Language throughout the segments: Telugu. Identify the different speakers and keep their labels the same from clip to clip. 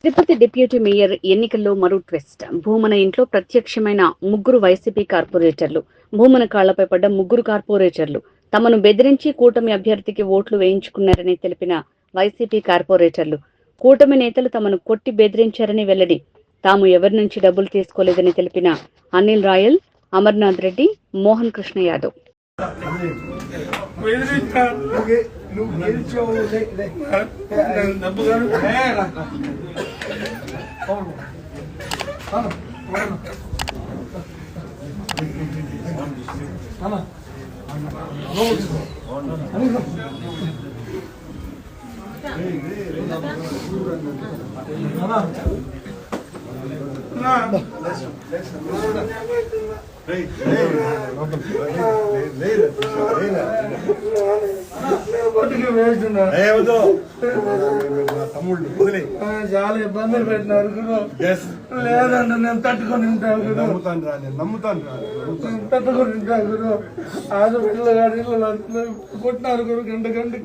Speaker 1: తిరుపతి డిప్యూటీ మేయర్ ఎన్నికల్లో మరో ట్విస్ట్. భూమన ఇంట్లో ప్రత్యక్షమైన ముగ్గురు వైసీపీ కార్పొరేటర్లు. భూమన కాళ్లపై పడ్డ ముగ్గురు కార్పొరేటర్లు తమను బెదిరించి కూటమి అభ్యర్థికి ఓట్లు వేయించుకున్నారని తెలిపిన వైసీపీ కార్పొరేటర్లు. కూటమి నేతలు తమను కొట్టి బెదిరించారని వెల్లడి. తాము ఎవరి నుంచి డబ్బులు తీసుకోలేదని తెలిపిన అనిల్ రాయల్, అమర్నాథ్ రెడ్డి, మోహన్ కృష్ణ యాదవ్.
Speaker 2: చాలా ఇబ్బందులు పెట్టినారు లేదంటే నేను తట్టుకొని ఉంటాను తట్టుకొని ఉంటాను గురు ఆజు పిల్లలు గారి కొట్టినారు గురు గంట గంటకి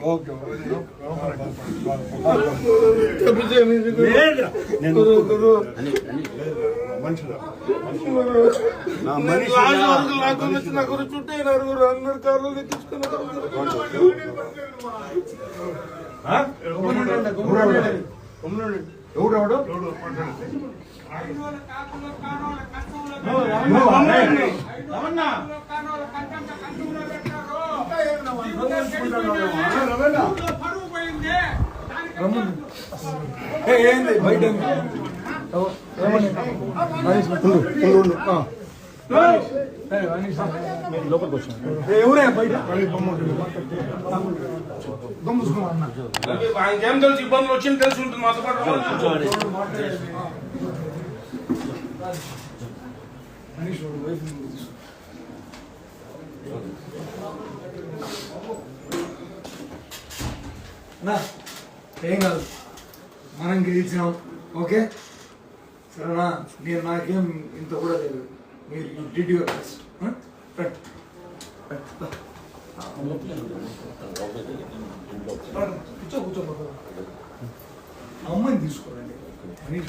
Speaker 2: గురు గురు చుట్టైనారు గురు అందరు కార్లు తెచ్చుకున్నారు ఎవడెవడు ఏంది బయట లోపలికి వచ్చాను ఎవరే బయట ఏం తెలుసు ఇబ్బందులు వచ్చింది తెలిసి ఉంటుంది మాతో పాటు ఏం కాదు మనం గెలిచినాం ఓకే సరేనా నేను నాకేం ఇంత కూడా లేదు మీరు యూ డిడ్ యువర్ బెస్ట్ కూర్చో అమ్మాయిని తీసుకోరండి అని